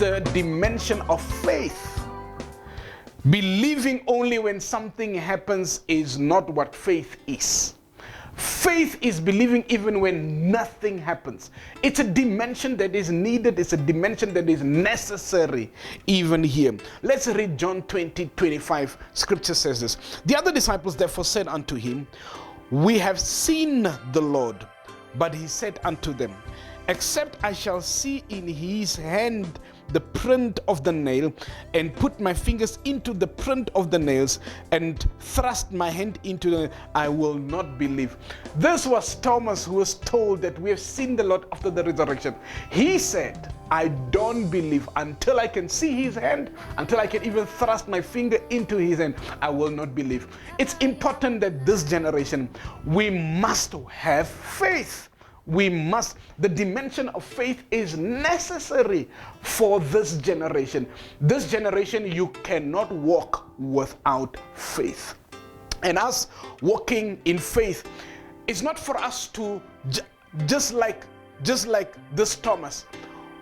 the dimension of faith. Believing only when something happens is not what faith is. Faith is believing even when nothing happens. It's a dimension that is needed. It's a dimension that is necessary even here. Let's read John 20:25. Scripture says this. The other disciples therefore said unto him, We have seen the Lord. But he said unto them, Except I shall see in his hand the print of the nail, and put my fingers into the print of the nails, and thrust my hand into the, I will not believe. This was Thomas, who was told that we have seen the Lord after the resurrection. He said, I don't believe until I can see his hand, until I can even thrust my finger into his hand. I will not believe. It's important that this generation, we must have faith. The dimension of faith is necessary for this generation. This generation, you cannot walk without faith. And us walking in faith is not for us to, just like this Thomas,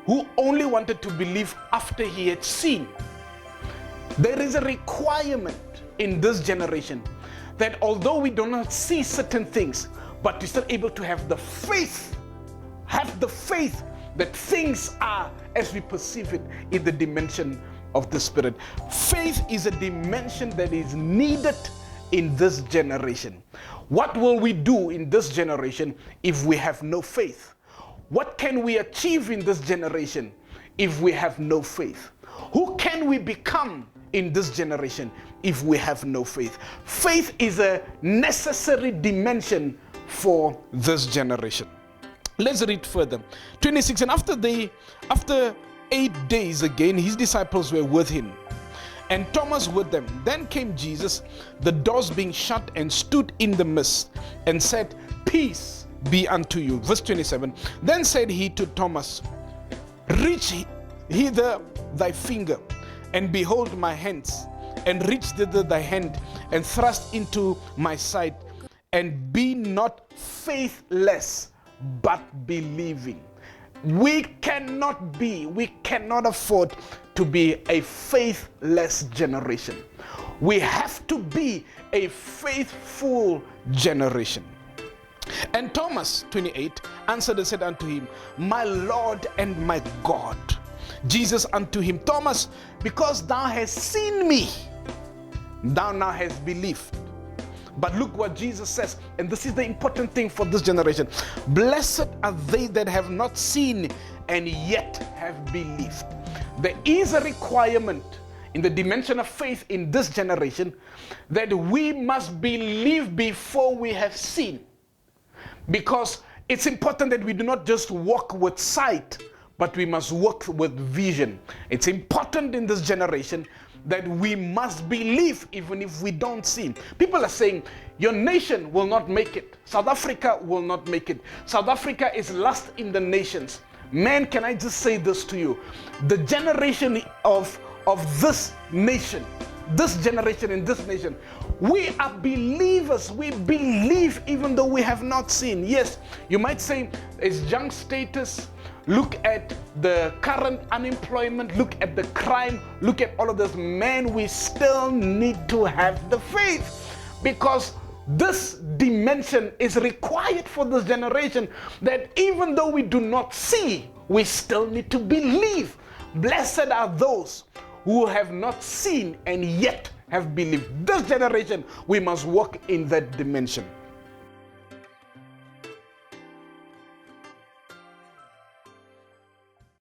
who only wanted to believe after he had seen. There is a requirement in this generation that although we do not see certain things, but we're still able to have the faith that things are as we perceive it in the dimension of the Spirit. Faith is a dimension that is needed in this generation. What will we do in this generation if we have no faith? What can we achieve in this generation if we have no faith? Who can we become in this generation if we have no faith? Faith is a necessary dimension for this generation. Let's read further. 26, and after 8 days again, his disciples were with him, and Thomas with them. Then came Jesus, the doors being shut, and stood in the midst, and said, Peace be unto you. Verse 27, then said he to Thomas, Reach hither thy finger, and behold my hands, and reach thither thy hand, and thrust into my side, and be not faithless, but believing. We cannot afford to be a faithless generation. We have to be a faithful generation. And Thomas, 28, answered and said unto him, My Lord and my God. Jesus unto him, Thomas, because thou hast seen me, thou now hast believed. But look what Jesus says, and this is the important thing for this generation. Blessed are they that have not seen and yet have believed. There is a requirement in the dimension of faith in this generation that we must believe before we have seen. Because it's important that we do not just walk with sight, but we must walk with vision. It's important in this generation that we must believe even if we don't see. People are saying, your nation will not make it. South Africa will not make it. South Africa is last in the nations. Man, can I just say this to you? The generation of this nation, this generation in this nation, we are believers. We believe even though we have not seen. Yes, you might say it's young status. Look at the current unemployment. Look at the crime. Look at all of this. Man, we still need to have the faith, because this dimension is required for this generation, that even though we do not see, we still need to believe. Blessed are those who have not seen and yet have believed. This generation, we must walk in that dimension.